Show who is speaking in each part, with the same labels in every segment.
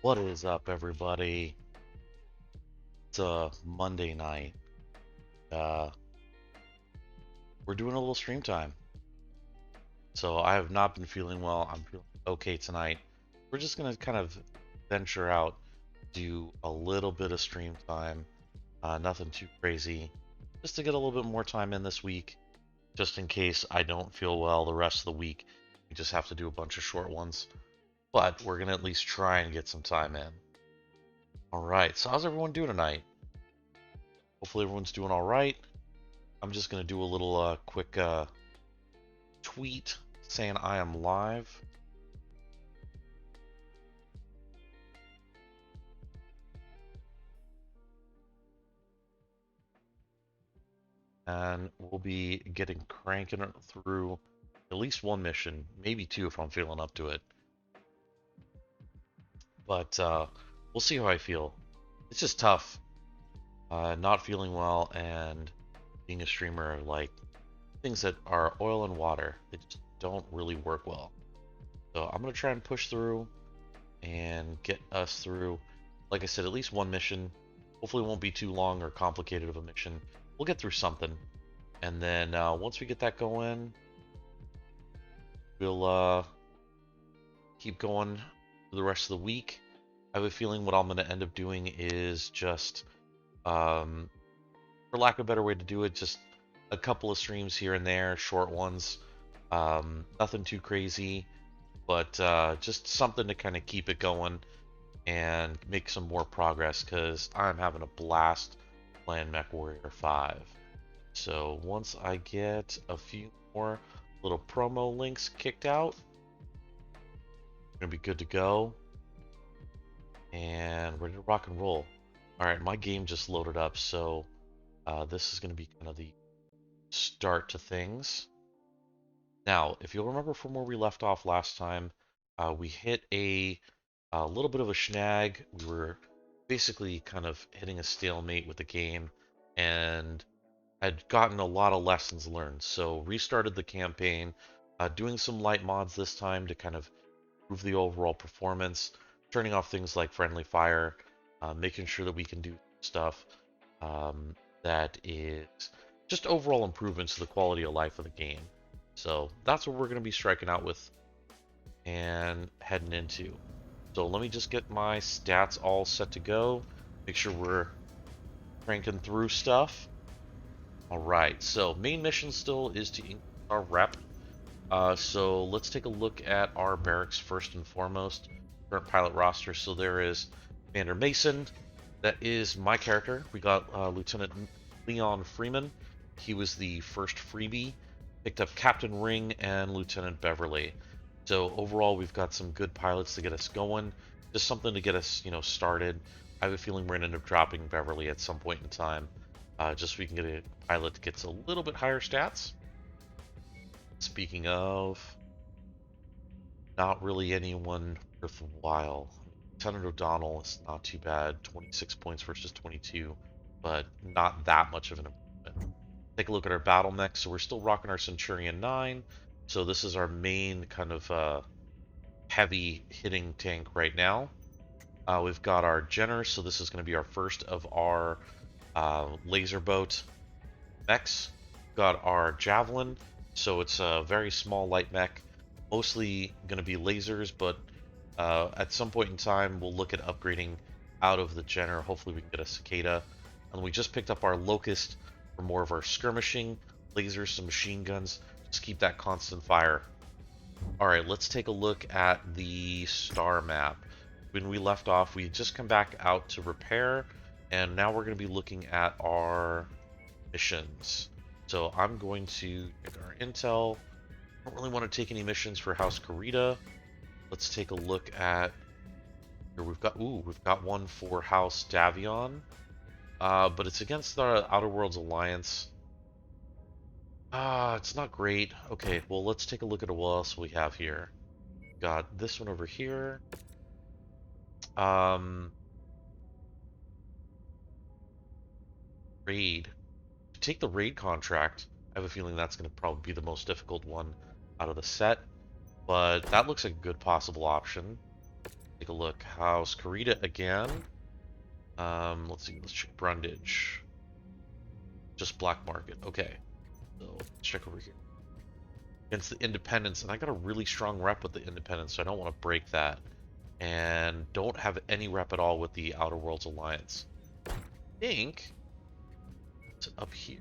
Speaker 1: What is up, everybody? It's a Monday night. Uh, we're doing a little stream time. So I have not been feeling well. I'm feeling okay tonight. We're just gonna kind of venture out, do a little bit of stream time. Nothing too crazy, just to get a little bit more time in this week, just in case I don't feel well the rest of the week. We just have to do a bunch of short ones, but we're gonna at least try and get some time in. All right. So how's everyone doing tonight? Hopefully everyone's doing all right. I'm just going to do a little quick tweet saying I am live. And we'll be getting cranking through at least one mission, maybe two if I'm feeling up to it. But we'll see how I feel. It's just tough not feeling well and being a streamer. Like, things that are oil and water, they just don't really work well. So I'm going to try and push through and get us through, like I said, at least one mission. Hopefully it won't be too long or complicated of a mission. We'll get through something. And then once we get that going, we'll keep going for the rest of the week. I have a feeling what I'm going to end up doing is just, for lack of a better way to do it, just a couple of streams here and there, short ones. Nothing too crazy, but just something to kind of keep it going and make some more progress, because I'm having a blast playing MechWarrrior 5. So once I get a few more little promo links kicked out, we're gonna be good to go and ready to rock and roll. All right, my game just loaded up, so this is gonna be kind of the start to things. Now, if you'll remember from where we left off last time, we hit a little bit of a snag. We were basically kind of hitting a stalemate with the game, and I'd gotten a lot of lessons learned. So restarted the campaign, doing some light mods this time to kind of improve the overall performance, turning off things like friendly fire, making sure that we can do stuff that is just overall improvements to the quality of life of the game. So that's what we're going to be striking out with and heading into. So let me just get my stats all set to go. Make sure we're cranking through stuff. All right, so main mission still is to increase our rep. So let's take a look at our barracks first and foremost. Current pilot roster. So there is Commander Mason. That is my character. We got Lieutenant Leon Freeman. He was the first freebie. Picked up Captain Ring and Lieutenant Beverly. So overall, we've got some good pilots to get us going. Just something to get us, started. I have a feeling we're going to end up dropping Beverly at some point in time. Just so we can get a pilot that gets a little bit higher stats. Speaking of, not really anyone worthwhile. Lieutenant O'Donnell is not too bad. 26 points versus 22, but not that much of an improvement. Take a look at our battle mech. So we're still rocking our Centurion 9. So this is our main kind of heavy hitting tank right now. We've got our Jenner, so this is going to be our first of our laser boat mechs. Got our Javelin, so it's a very small light mech, mostly going to be lasers, but at some point in time we'll look at upgrading out of the Jenner. Hopefully we can get a Cicada. And we just picked up our Locust for more of our skirmishing, lasers, some machine guns. Just keep that constant fire. Alright, let's take a look at the star map. When we left off, we just come back out to repair, and now we're going to be looking at our missions. So I'm going to check our intel. I don't really want to take any missions for House Karita. Let's take a look at here. We've got one for House Davion, but it's against the Outer Worlds Alliance. It's not great. Okay, well, let's take a look at what else we have here. Got this one over here. Raid. To take the raid contract, I have a feeling that's going to probably be the most difficult one out of the set, but that looks like a good possible option. Take a look. House Karita again. Let's see. Let's check Brundage. Just black market. Okay. So let's check over here. Against the Independents, and I got a really strong rep with the Independents, so I don't want to break that. And don't have any rep at all with the Outer Worlds Alliance. I think it's up here.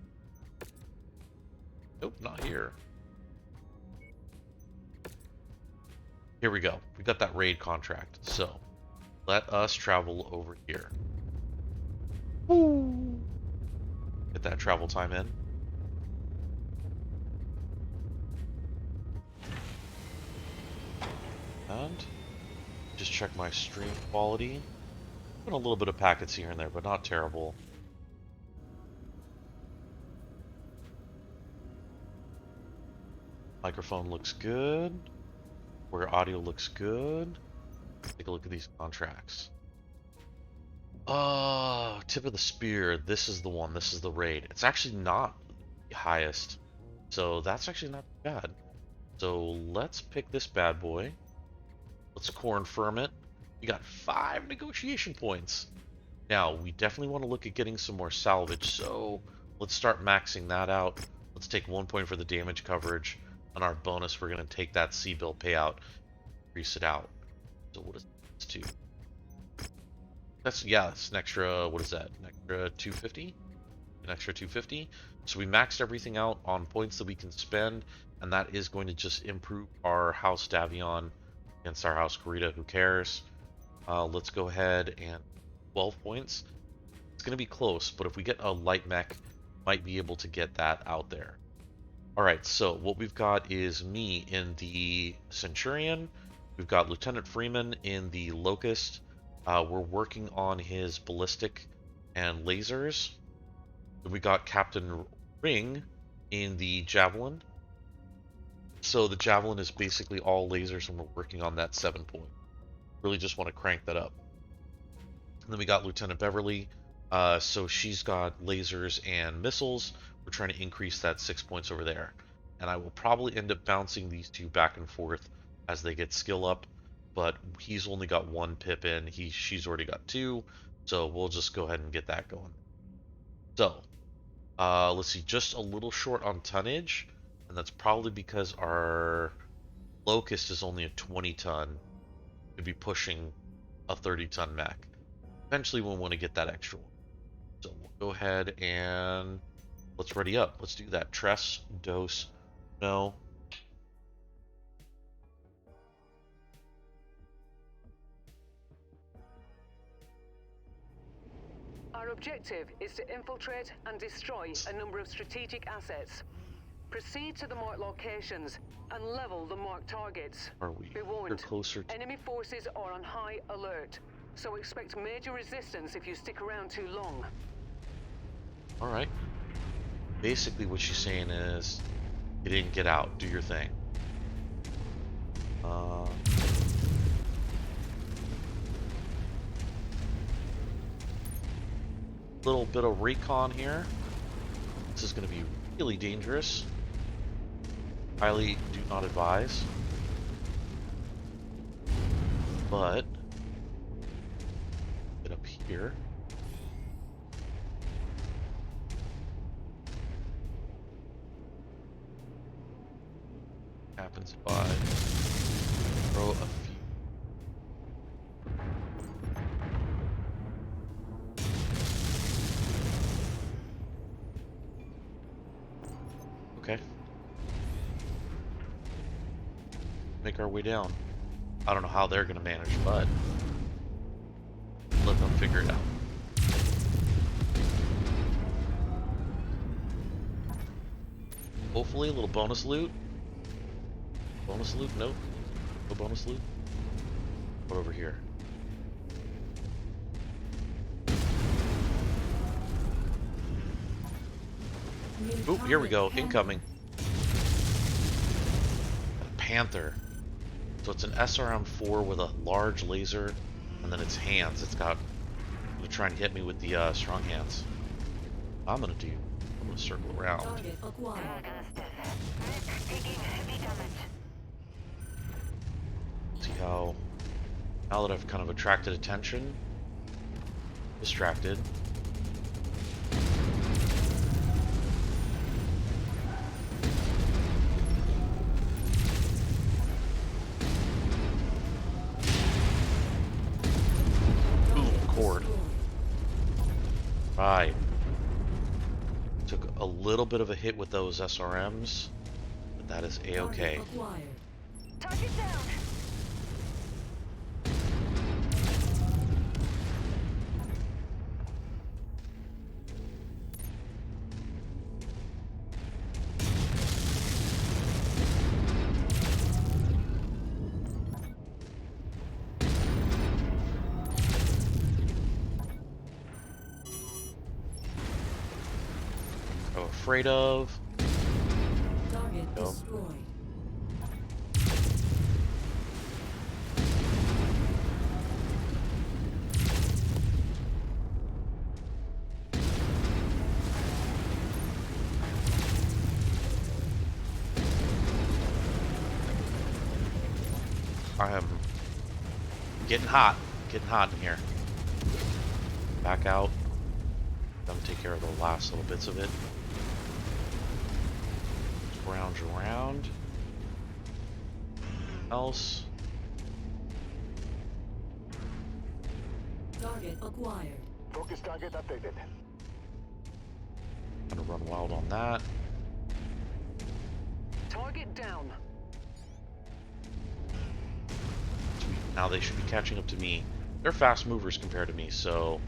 Speaker 1: Nope, not here. Here we go. We got that raid contract. So let us travel over here. Woo! Get that travel time in. And just check my stream quality. Put a little bit of packets here and there, but not terrible. Microphone looks good. Where audio looks good. Take a look at these contracts. Oh, tip of the spear. This is the one. This is the raid. It's actually not the highest. So that's actually not bad. So let's pick this bad boy. Let's confirm it. We got 5 negotiation points. Now, we definitely want to look at getting some more salvage. So let's start maxing that out. Let's take 1 point for the damage coverage. On our bonus, we're going to take that C-bill payout, increase it out. So what is this to? That's, yeah, it's an extra, what is that? An extra 250? An extra 250. So we maxed everything out on points that we can spend, and that is going to just improve our House Davion against our House Karita. Who cares? Let's go ahead and 12 points. It's going to be close, but if we get a light mech, might be able to get that out there. Alright, so what we've got is me in the Centurion. We've got Lieutenant Freeman in the Locust. We're working on his ballistic and lasers. We got Captain Ring in the Javelin. So the Javelin is basically all lasers, and we're working on that 7 point. Really just want to crank that up. And then we got Lieutenant Beverly. So she's got lasers and missiles. We're trying to increase that 6 points over there. And I will probably end up bouncing these two back and forth as they get skill up. But he's only got 1 pip in. She's already got 2. So we'll just go ahead and get that going. So, let's see. Just a little short on tonnage. And that's probably because our Locust is only a 20 ton. Could be pushing a 30 ton mech. Eventually we'll want to get that extra one. So we'll go ahead and let's ready up. Let's do that. Tress, dose, no.
Speaker 2: Our objective is to infiltrate and destroy a number of strategic assets. Proceed to the marked locations and level the marked targets.
Speaker 1: Are we?
Speaker 2: Be warned,
Speaker 1: We're closer to...
Speaker 2: enemy forces are on high alert, so expect major resistance if you stick around too long.
Speaker 1: Alright. Basically what she's saying is, get in, get out, do your thing. Little bit of recon here. This is going to be really dangerous. Highly do not advise. But get up here. Happens if I throw a few. Okay. Make our way down. I don't know how they're gonna manage, but let them figure it out. Hopefully a little bonus loot. Bonus loot? Nope. No bonus loot. What over here? Oop, here we go. Incoming. A Panther. So it's an SRM-4 with a large laser, and then its hands. It's got... Gonna try and hit me with the strong hands. I'm gonna circle around. See how Now that I've kind of attracted attention, distracted. Boom, cord. Right. Took a little bit of a hit with those SRMs, but that is A-okay.
Speaker 2: Target down.
Speaker 1: I'm afraid of.
Speaker 3: Target destroyed.
Speaker 1: I am getting hot in here. Back out. I'm gonna take care of the last little bits of it. Scrounge around. Else.
Speaker 3: Target acquired.
Speaker 4: Focus target updated.
Speaker 1: Gonna run wild on that.
Speaker 2: Target down.
Speaker 1: Now they should be catching up to me. They're fast movers compared to me, so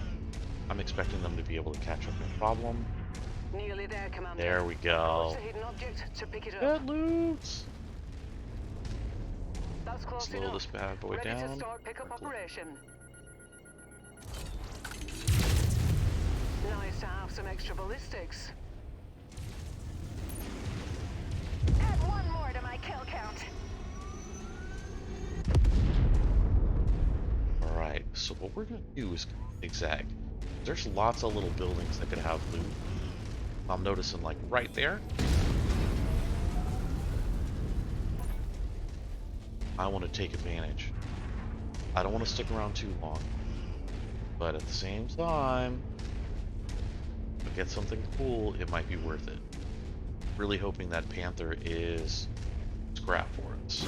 Speaker 1: I'm expecting them to be able to catch up no problem.
Speaker 2: Nearly there, Commander.
Speaker 1: There we go.
Speaker 2: Approach the hidden object to pick it up.
Speaker 1: Good loot.
Speaker 2: That's close
Speaker 1: Slow
Speaker 2: enough.
Speaker 1: this bad boy
Speaker 2: Ready
Speaker 1: down.
Speaker 2: to start pickup operation. Nice to have some extra ballistics.
Speaker 5: Add one more to my kill count.
Speaker 1: Alright, so what we're gonna do is zigzag. There's lots of little buildings that could have loot. I'm noticing, like, right there. I want to take advantage. I don't want to stick around too long. But at the same time, if I get something cool, it might be worth it. Really hoping that Panther is scrap for us.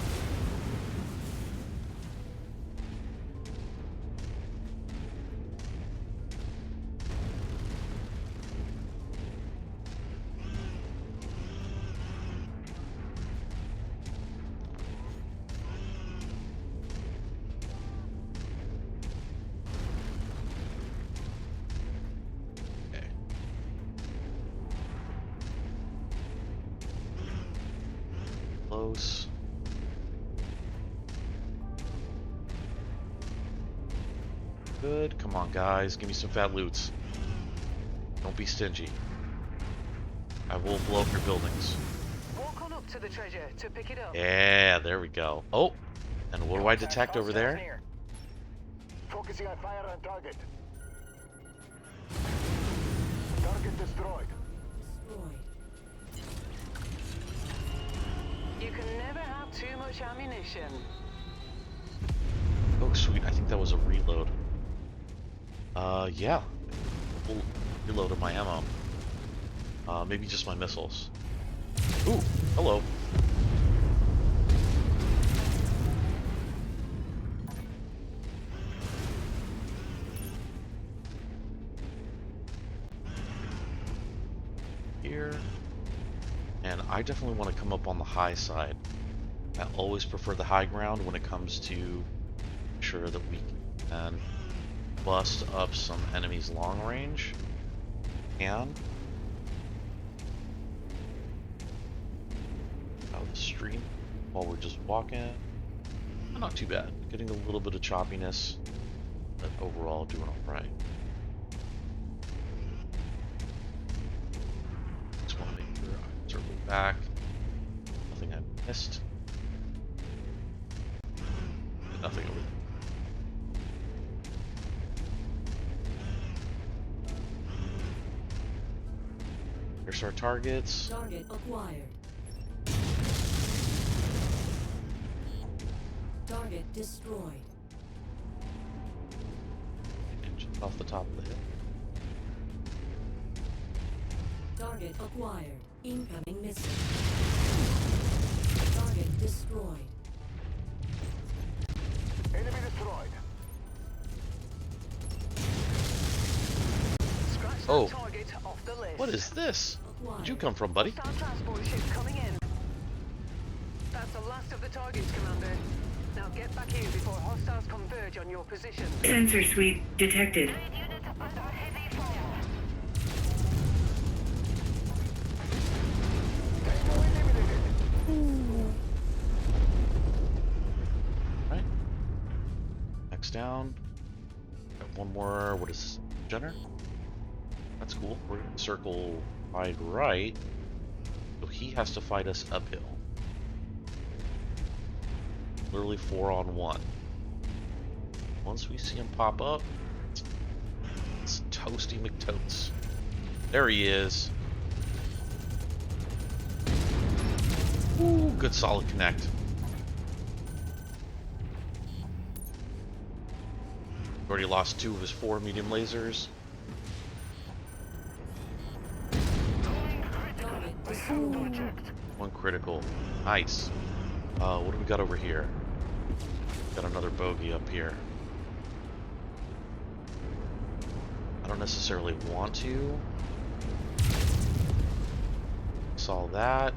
Speaker 1: Close. Good. Come on, guys. Give me some fat loots. Don't be stingy. I will blow up your buildings.
Speaker 2: Walk on up to the treasure to pick it up.
Speaker 1: Yeah, there we go. Oh, and what do I detect over there?
Speaker 4: Near. Focusing on fire on target. Target destroyed.
Speaker 3: Destroyed.
Speaker 2: You can never have too much ammunition.
Speaker 1: Oh, sweet. I think that was a reload. Yeah. Full reload of my ammo. Maybe just my missiles. Ooh, hello. Here. And I definitely want to come up on the high side. I always prefer the high ground when it comes to sure that we can bust up some enemies long range. And out of the stream while we're just walking. Not too bad. Getting a little bit of choppiness, but overall doing alright. Just want to make sure I circle back. Nothing I missed. Nothing over there. Here's our targets.
Speaker 3: Target acquired. Target destroyed.
Speaker 1: off the top of the hill.
Speaker 3: Target acquired. Incoming missile. Target destroyed.
Speaker 4: Enemy destroyed.
Speaker 2: Scratch that
Speaker 1: Oh.
Speaker 2: target off the list.
Speaker 1: What is this?
Speaker 3: Acquired.
Speaker 1: Where'd you come from, buddy?
Speaker 2: Hostile transport ship coming in. That's the last of the targets, Commander. Now get back in before hostiles converge on your position.
Speaker 6: Sensor sweep detected.
Speaker 5: Unit under heavy fire.
Speaker 4: Tango eliminated.
Speaker 1: Right. Next down. Got one more. What is this? Jenner? That's cool. We're gonna circle wide right. So he has to fight us uphill. Literally 4-on-1. Once we see him pop up, it's Toasty McTotes. There he is. Ooh, good solid connect. Already lost 2 of his 4 medium lasers.
Speaker 3: Target destroyed.
Speaker 1: 1 critical. Nice. What do we got over here? Got another bogey up here. I don't necessarily want to. Saw that.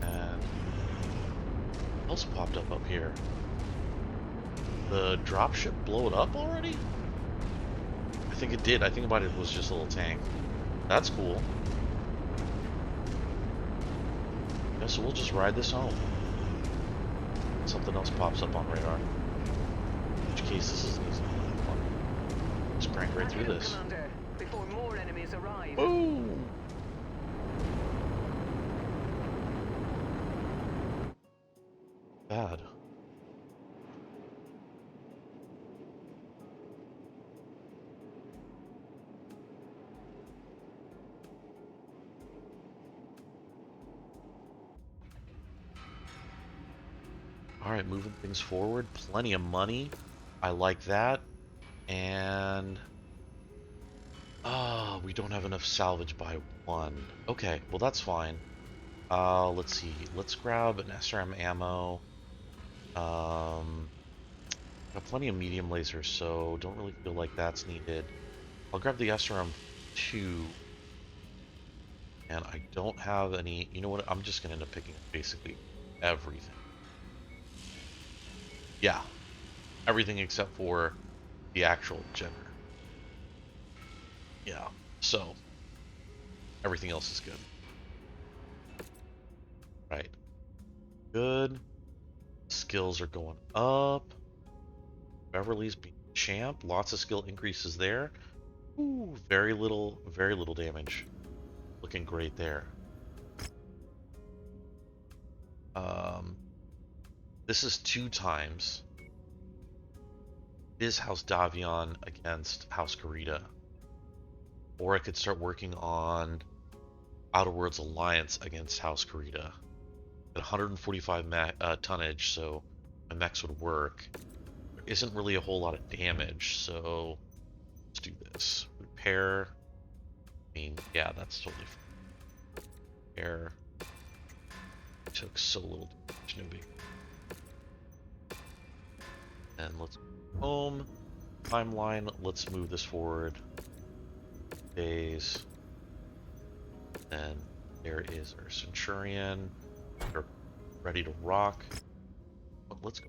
Speaker 1: And what else popped up here? The dropship blow it up already? I think it did. I think about it was just a little tank. That's cool. Yeah, so we'll just ride this home. Something else pops up on radar. In which case, this is an easy one. Just crank right through this.
Speaker 2: Commander, before more enemies arrive.
Speaker 1: Boom! Bad. Alright, moving things forward. Plenty of money. I like that. And we don't have enough salvage by 1. Okay, well that's fine. Let's see. Let's grab an SRM ammo. Got plenty of medium lasers, so don't really feel like that's needed. I'll grab the SRM 2. And I don't have any. You know what? I'm just gonna end up picking up basically everything. Yeah, everything except for the actual Jenner. Yeah, so everything else is good. Right. Good. Skills are going up. Beverly's being champ. Lots of skill increases there. Ooh, very little damage. Looking great there. This is 2 times. It is House Davion against House Karita. Or I could start working on Outer Worlds Alliance against House Karita. At 145 tonnage, so my mechs would work. There isn't really a whole lot of damage, so let's do this. Repair. I mean, yeah, that's totally fine. Repair. Took so little damage, no big. And let's go home. Timeline, let's move this forward. Days. Then there is our Centurion. They're ready to rock. But let's go.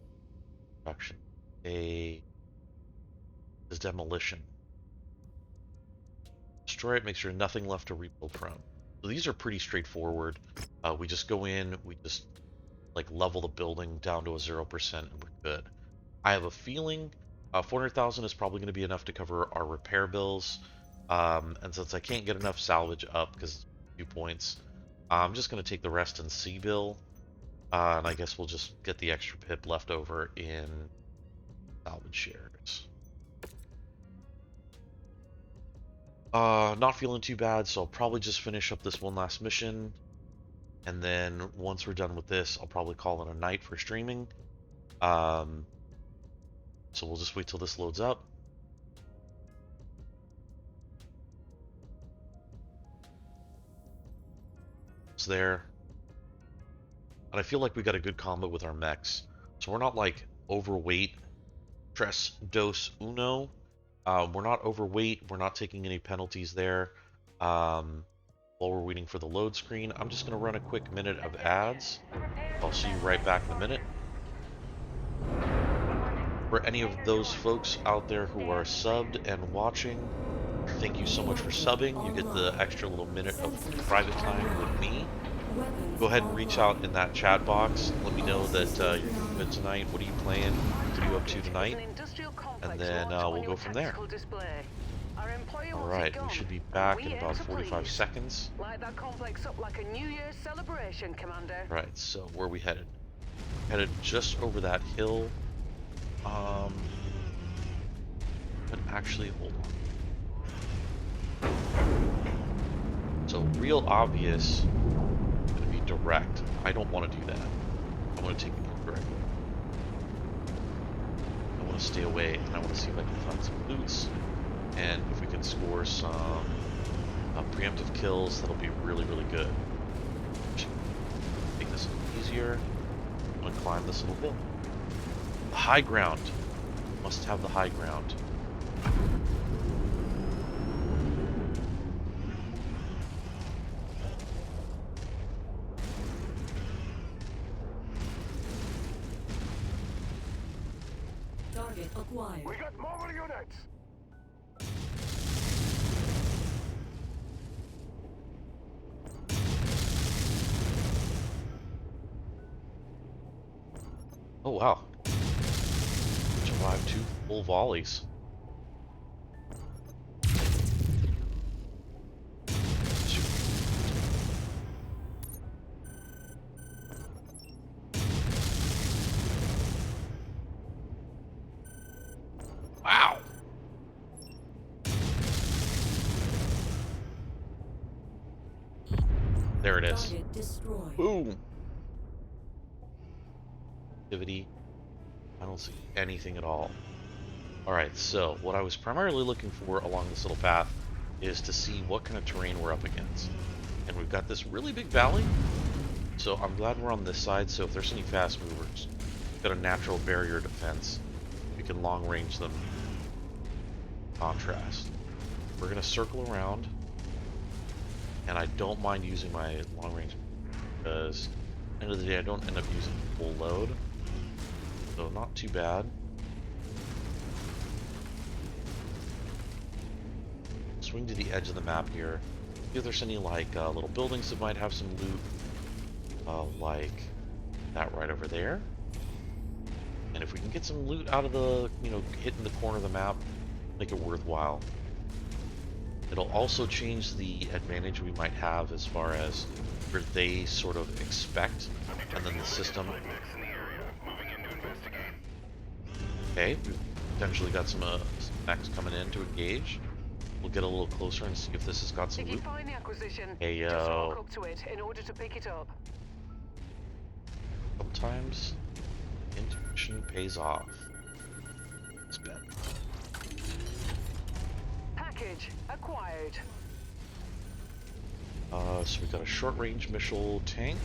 Speaker 1: Production. A is demolition. Destroy it, make sure nothing left to rebuild from. So these are pretty straightforward. We just go in, we just like level the building down to a 0% and we're good. I have a feeling 400,000 is probably going to be enough to cover our repair bills. And since I can't get enough salvage up because a few points, I'm just going to take the rest in C-bill. And I guess we'll just get the extra pip left over in salvage shares. Not feeling too bad, so I'll probably just finish up this one last mission. And then once we're done with this, I'll probably call it a night for streaming. So we'll just wait till this loads up. It's there. And I feel like we got a good combo with our mechs. So we're not like overweight. Tres dos uno. We're not overweight. We're not taking any penalties there. While we're waiting for the load screen, I'm just going to run a quick minute of ads. I'll see you right back in a minute. For any of those folks out there who are subbed and watching, thank you so much for subbing. You get the extra little minute of private time with me. Go ahead and reach out in that chat box. Let me know that you're doing good tonight. What are you playing? What are you up to tonight? And then we'll go from there. Alright, we should be back in about 45 seconds.
Speaker 2: Light that complex up like a New Year's celebration, Commander.
Speaker 1: Right, so where are we headed? Headed just over that hill. But actually, hold on. So real obvious, gonna be direct. I don't want to do that. I want to take it indirect. I want to stay away, and I want to see if I can find some loots. And if we can score some preemptive kills, that'll be really, really good. Make this easier. I'm gonna climb this little hill. The high ground. Must have the high ground.
Speaker 3: Target acquired.
Speaker 4: We got mobile units.
Speaker 1: Oh wow. Survived 2 full volleys. Wow. There it is.
Speaker 3: Target destroyed.
Speaker 1: Boom. Activity. I don't see anything at all. Alright, so what I was primarily looking for along this little path is to see what kind of terrain we're up against. And we've got this really big valley, so I'm glad we're on this side, so if there's any fast movers, we've got a natural barrier defense. We can long range them. Contrast. We're going to circle around, and I don't mind using my long range because at the end of the day I don't end up using full load. So not too bad. Swing to the edge of the map here. See if there's any like little buildings that might have some loot, like that right over there. And if we can get some loot out of the, hitting the corner of the map, make it worthwhile. It'll also change the advantage we might have as far as where they sort of expect, and then the system. Okay, we've potentially got some mechs coming in to engage. We'll get a little closer and see if this has got some
Speaker 2: If you
Speaker 1: loot.
Speaker 2: find the acquisition,
Speaker 1: Hey,
Speaker 2: just walk up to it in order to pick it up.
Speaker 1: Sometimes intuition pays off. It's bad.
Speaker 2: Package acquired.
Speaker 1: So we've got a short-range missile tank.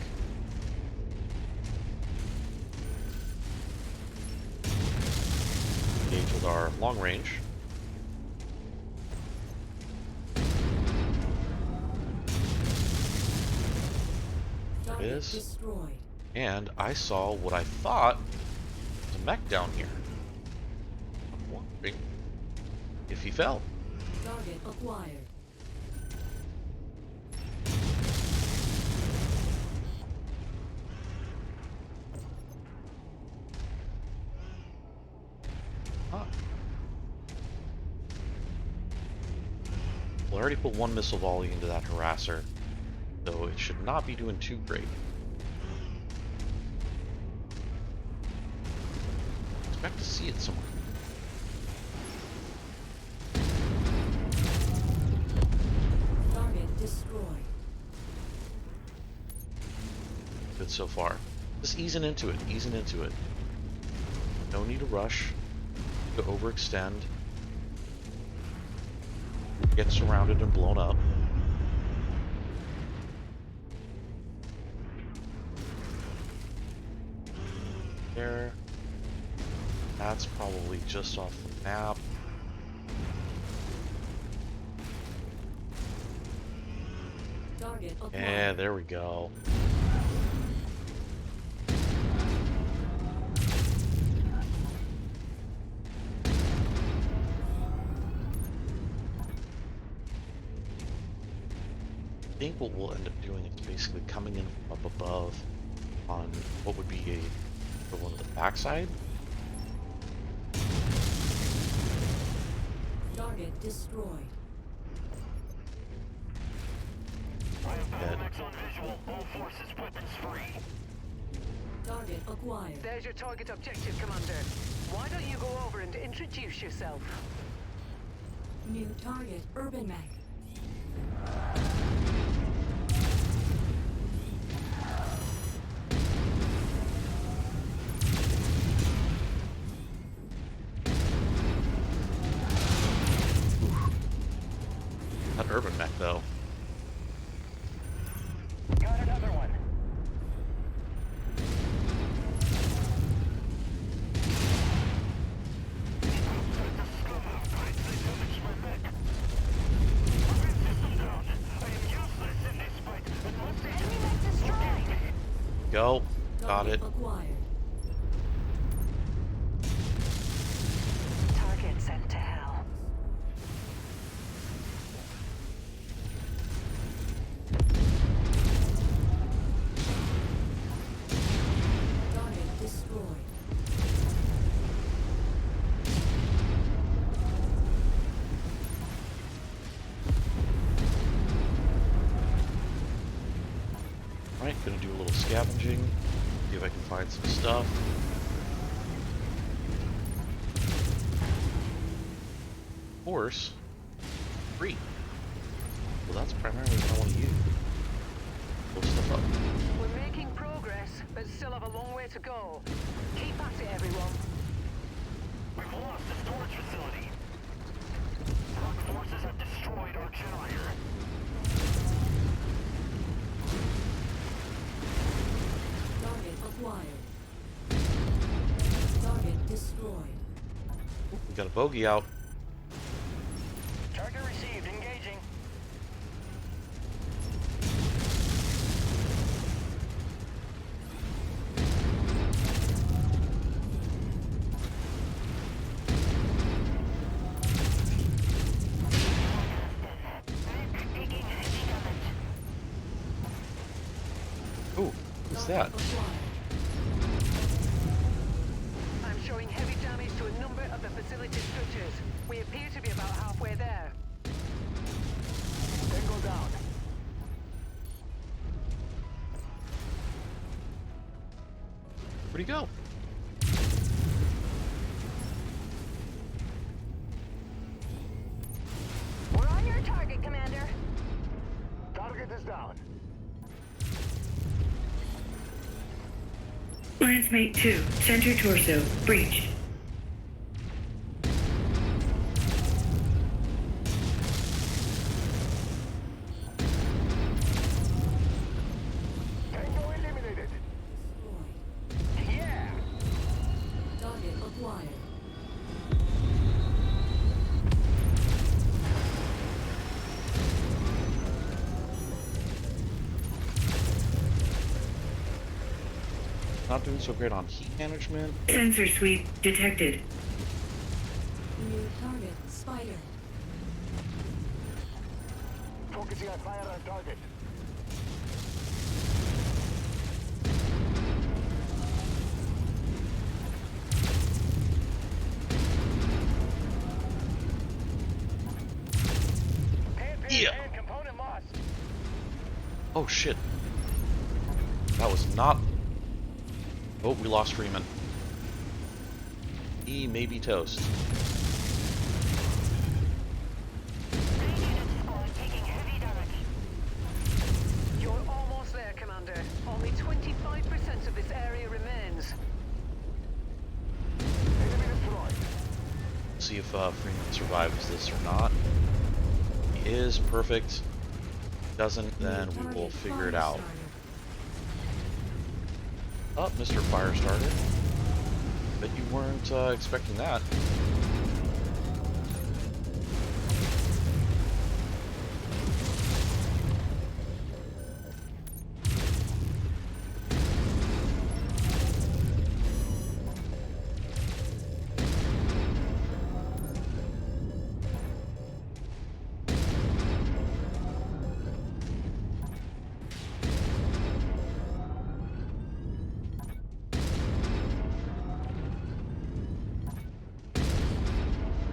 Speaker 1: Engage with our long range. There it is.
Speaker 3: Destroyed.
Speaker 1: And I saw what I thought was a mech down here. I'm wondering if he fell.
Speaker 3: Target acquired.
Speaker 1: Huh. Well, I already put 1 missile volley into that harasser, so it should not be doing too great. Expect to see it somewhere.
Speaker 3: Target destroyed.
Speaker 1: Good so far. Just easing into it, easing into it. No need to rush, to overextend. Get surrounded and blown up. there. That's probably just off the map.
Speaker 3: Target acquired.
Speaker 1: Yeah, there we go. I think what we'll end up doing is basically coming in from up above on what would be a one of the backside.
Speaker 3: Target destroyed.
Speaker 1: Dead.
Speaker 4: On visual. All forces weapons free.
Speaker 3: Target acquired.
Speaker 2: There's your target objective, Commander. Why don't you go over and introduce yourself?
Speaker 3: New target urban mech.
Speaker 1: That urban mech though.
Speaker 4: Got another one.
Speaker 1: Go. Got it.
Speaker 3: Target acquired.
Speaker 5: Target sent to hell.
Speaker 3: Target destroyed.
Speaker 1: Alright, gonna do a little scavenging. See if I can find some stuff. Horse. Free. Well, that's primarily what I want to use. Pull stuff up.
Speaker 2: We're making progress, but still have a long way to go. Keep at it, everyone.
Speaker 4: We've lost the storage facility. Rock forces have destroyed our generator.
Speaker 3: Target acquired. Target destroyed.
Speaker 1: We got a bogey out.
Speaker 4: Target received. Engaging.
Speaker 5: Taking heavy damage.
Speaker 1: Ooh, what's that?
Speaker 3: Acquired.
Speaker 2: I'm showing heavy damage to a number of the facility structures. We appear to be about halfway there.
Speaker 4: Tango down.
Speaker 1: Where'd he go?
Speaker 5: We're on your target, Commander.
Speaker 4: Target is down.
Speaker 6: Lancemate 2, center torso, breached.
Speaker 4: Tango eliminated.
Speaker 3: Destroyed.
Speaker 4: Yeah.
Speaker 3: Target acquired.
Speaker 1: Not doing so great on heat management.
Speaker 6: Sensor sweep detected.
Speaker 3: New target spider.
Speaker 4: Focusing on fire on target.
Speaker 1: Yeah.
Speaker 4: And component lost.
Speaker 1: Oh shit. That was not... Oh, we lost Freeman. He may be toast.
Speaker 5: Main unit squad taking heavy damage.
Speaker 2: You're almost there, Commander. Only 25% of this area remains.
Speaker 4: Enemy destroyed.
Speaker 1: See if Freeman survives this or not. He is perfect. Doesn't, then
Speaker 3: New
Speaker 1: we will
Speaker 3: target
Speaker 1: figure it out.
Speaker 3: Firestarter.
Speaker 1: Oh, Mr. Firestarter. Bet you weren't expecting that.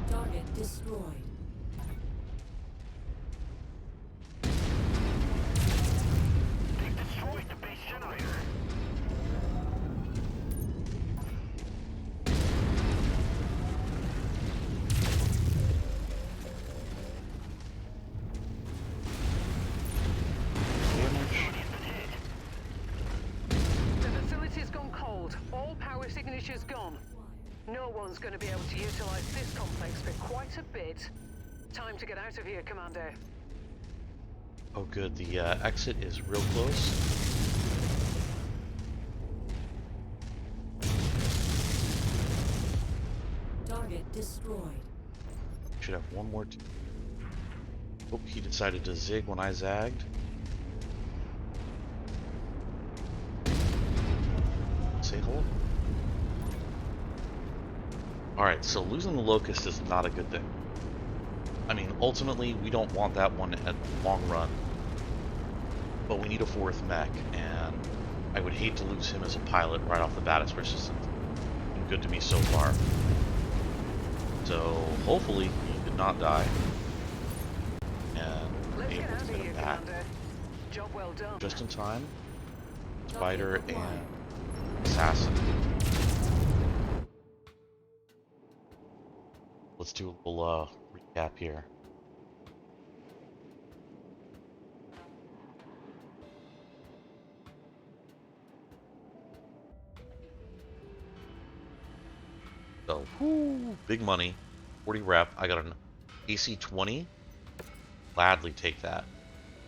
Speaker 3: Target destroyed.
Speaker 4: They've destroyed the base generator.
Speaker 1: Damage.
Speaker 4: He's been hit.
Speaker 2: The facility's gone cold. All power signatures gone. No one's going to be able to utilize this complex for quite a bit. Time to get out of here, Commander.
Speaker 1: Oh, good. The exit is real close.
Speaker 3: Target destroyed.
Speaker 1: Should have one more. Oh, he decided to zig when I zagged. Say hello. Alright, so losing the Locust is not a good thing. I mean, ultimately, we don't want that one at long run. But we need a fourth mech, and I would hate to lose him as a pilot right off the bat, especially since he's been good to me so far. So, hopefully, he did not die. And
Speaker 2: Let's get
Speaker 1: able
Speaker 2: out
Speaker 1: to
Speaker 2: of
Speaker 1: get
Speaker 2: here,
Speaker 1: him back
Speaker 2: Commander. Job well done.
Speaker 1: just in time.
Speaker 3: Target
Speaker 1: Spider
Speaker 3: acquired.
Speaker 1: and Assassin. Let's do a little recap here. So, whoo, big money. 40 rep. I got an AC 20. Gladly take that.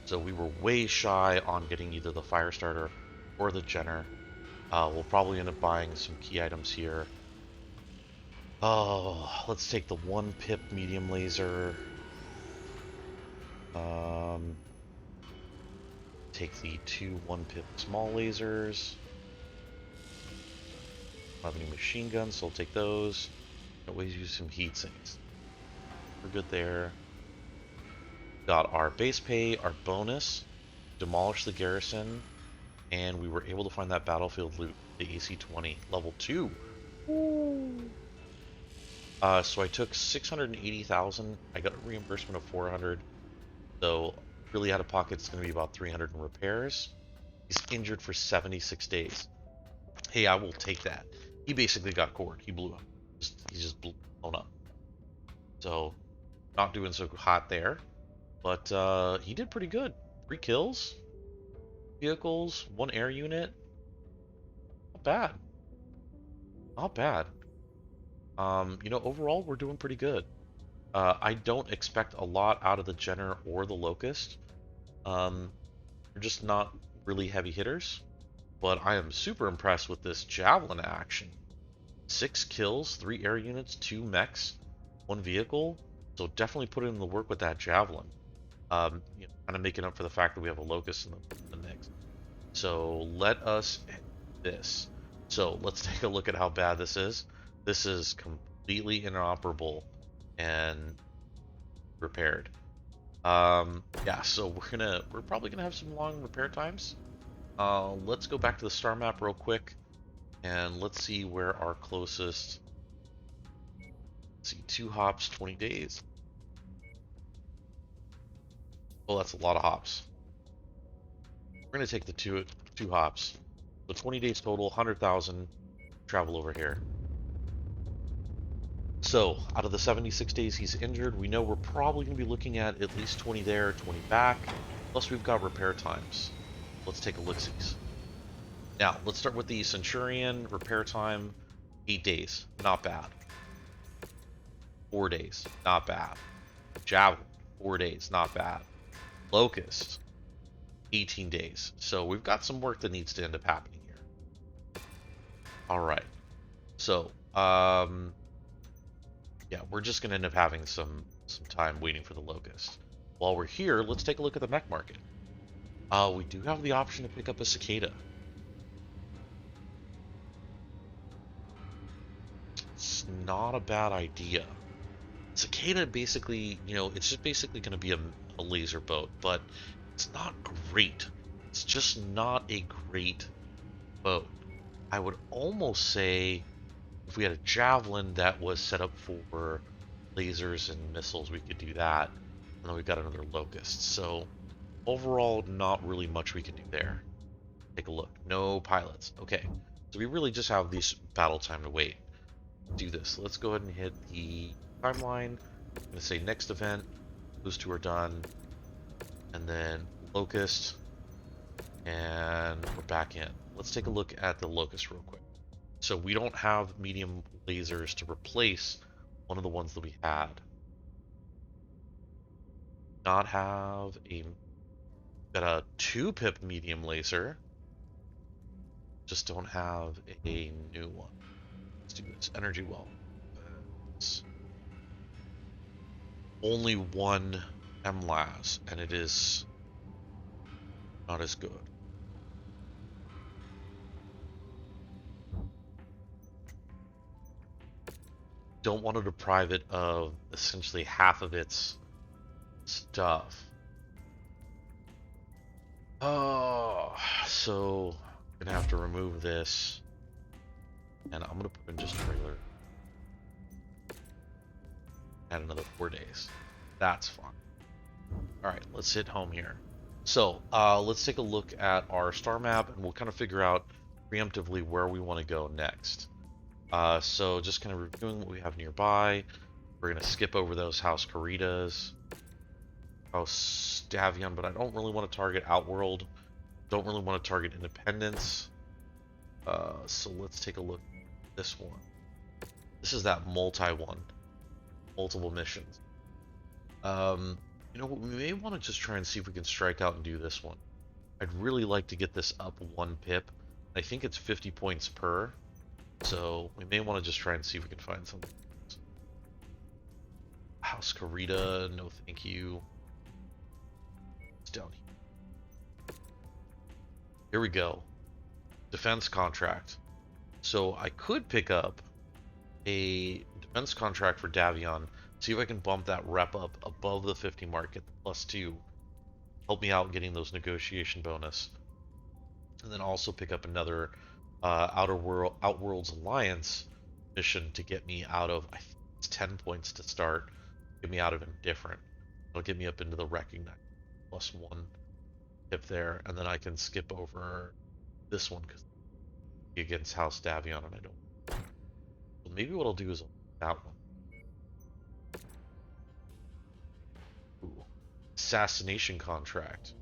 Speaker 1: So we were way shy on getting either the fire starter or the Jenner. We'll probably end up buying some key items here. Oh, let's take the 1 pip medium laser. Take the 2 1 pip small lasers. I don't have any machine guns, so I'll take those. Always use some heat sinks. We're good there. Got our base pay, our bonus, demolish the garrison, and we were able to find that battlefield loot, the AC-20, level 2. Woo. So I took 680,000. I got a reimbursement of 400. So really out of pocket, it's going to be about 300 in repairs. He's injured for 76 days. Hey, I will take that. He basically got cored. He blew up. He's just blown up. So not doing so hot there. But he did pretty good. 3 kills, vehicles, 1 air unit. Not bad. Not bad. Overall we're doing pretty good. I don't expect a lot out of the Jenner or the Locust. They're just not really heavy hitters. But I am super impressed with this Javelin action. 6 kills, 3 air units, 2 mechs, 1 vehicle. So definitely put in the work with that Javelin. Kind of making up for the fact that we have a Locust in the mix. So let us hit this. So let's take a look at how bad this is. This is completely inoperable and repaired. Yeah, so we're probably gonna have some long repair times. Let's go back to the star map real quick, and let's see where our closest. Let's see, 2 hops, 20 days. Oh, that's a lot of hops. We're gonna take the two hops. So 20 days total, 100,000. Travel over here. So out of the 76 days he's injured, we know we're probably gonna be looking at least 20 there, 20 back. Plus we've got repair times. Let's take a look-see. Now let's start with the Centurion. Repair time 8 days, not bad. 4 days, not bad. Javelin 4 days, not bad. Locust 18 days. So we've got some work that needs to end up happening here. All right. So Um, yeah, we're just gonna end up having some time waiting for the locust. While we're here, let's take a look at the mech market. We do have the option to pick up a cicada. It's not a bad idea. Cicada basically, it's just basically going to be a laser boat, but it's not great. It's just not a great boat. I would almost say if we had a javelin that was set up for lasers and missiles, we could do that. And then we've got another locust. So overall, not really much we can do there. Take a look. No pilots. Okay. So we really just have this battle time to wait. Do this. Let's go ahead and hit the timeline. I'm going to say next event. Those two are done. And then Locust. And we're back in. Let's take a look at the Locust real quick. So we don't have medium lasers to replace one of the ones that we had. Not have a... Got a 2-pip medium laser. Just don't have a new one. Let's do this. Energy well. It's only one MLAS, and it is not as good. Don't want to deprive it of essentially half of its stuff. Oh, so I'm gonna have to remove this, and I'm gonna put in just trailer. Add another 4 days. That's fine. All right, let's hit home here. So let's take a look at our star map, and we'll kind of figure out preemptively where we want to go next. So just kind of reviewing what we have nearby. We're gonna skip over those House Caritas, House Davion, but I don't really want to target Outworld. Don't really want to target Independence. So let's take a look at this one. This is that multi-one, multiple missions. You know what? We may want to just try and see if we can strike out and do this one. I'd really like to get this up 1 pip. I think it's 50 points per. So we may want to just try and see if we can find something. House Carita, no thank you. It's down here. Here we go. Defense contract. So I could pick up a defense contract for Davion, see if I can bump that rep up above the 50 mark, get the +2. Help me out getting those negotiation bonus. And then also pick up another Outworlds Alliance mission to get me out of, I think it's 10 points to start, get me out of Indifferent. It'll get me up into the Recognize +1 tip there, and then I can skip over this one because against House Davion, and I don't. So maybe what I'll do is that one. Ooh. Assassination contract.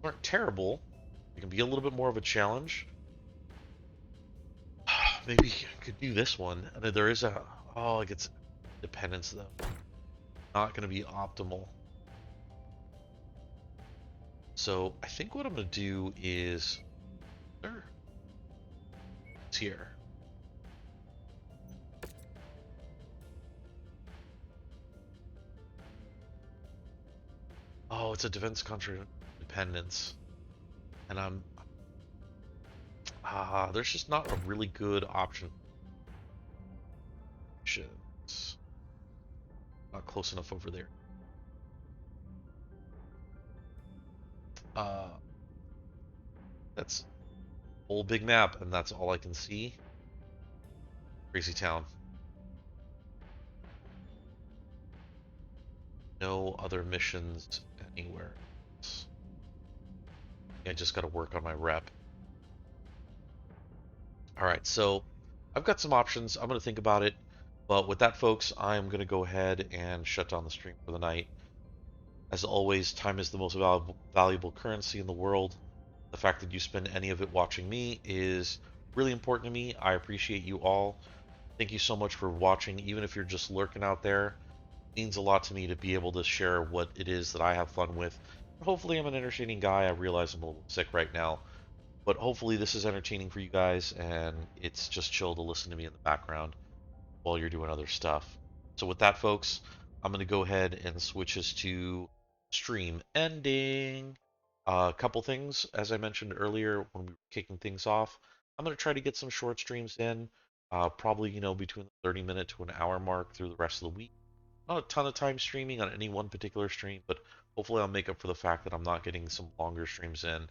Speaker 1: Aren't terrible. It can be a little bit more of a challenge. Maybe I could do this one. And then there is a... Oh, it gets Dependence, though. Not going to be optimal. So I think what I'm going to do is... It's here. Oh, it's a defense country dependence. And there's just not a really good option. Shit's not close enough over there. That's whole big map, and that's all I can see. Crazy town. No other missions anywhere else. I just got to work on my rep. Alright, so I've got some options. I'm going to think about it. But with that, folks, I'm going to go ahead and shut down the stream for the night. As always, time is the most valuable currency in the world. The fact that you spend any of it watching me is really important to me. I appreciate you all. Thank you so much for watching, even if you're just lurking out there. It means a lot to me to be able to share what it is that I have fun with. Hopefully I'm an entertaining guy. I realize I'm a little sick right now. But hopefully this is entertaining for you guys, and it's just chill to listen to me in the background. while you're doing other stuff. So with that, folks, I'm going to go ahead and switch us to stream ending. A couple things, as I mentioned earlier when we were kicking things off, I'm going to try to get some short streams in, probably, between the 30-minute to an hour mark through the rest of the week. Not a ton of time streaming on any one particular stream, but hopefully I'll make up for the fact that I'm not getting some longer streams in,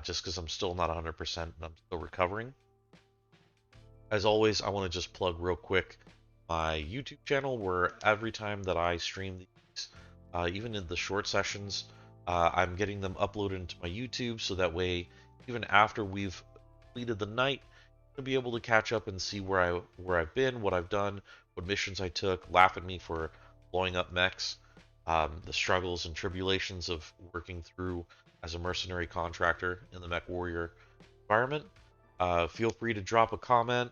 Speaker 1: just because I'm still not 100% and I'm still recovering. As always, I want to just plug real quick my YouTube channel where every time that I stream these, even in the short sessions, I'm getting them uploaded into my YouTube so that way, even after we've completed the night, you'll be able to catch up and see where I've been, what I've done, what missions I took, laugh at me for blowing up mechs, the struggles and tribulations of working through as a mercenary contractor in the MechWarrrior environment. Feel free to drop a comment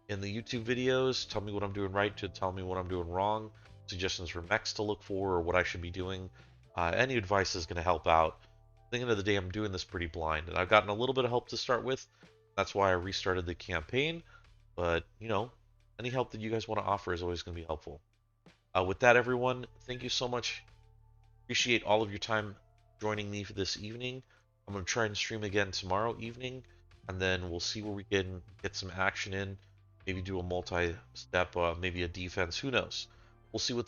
Speaker 1: in the YouTube videos. Tell me what I'm doing right, to tell me what I'm doing wrong, suggestions for mechs to look for, or what I should be doing. Any advice is going to help out. At the end of the day, I'm doing this pretty blind, and I've gotten a little bit of help to start with. That's why I restarted the campaign. But, any help that you guys want to offer is always going to be helpful. With that, everyone, thank you so much. Appreciate all of your time joining me for this evening. I'm going to try and stream again tomorrow evening, and then we'll see where we can get some action in. Maybe do a multi-step, maybe a defense. Who knows? We'll see what the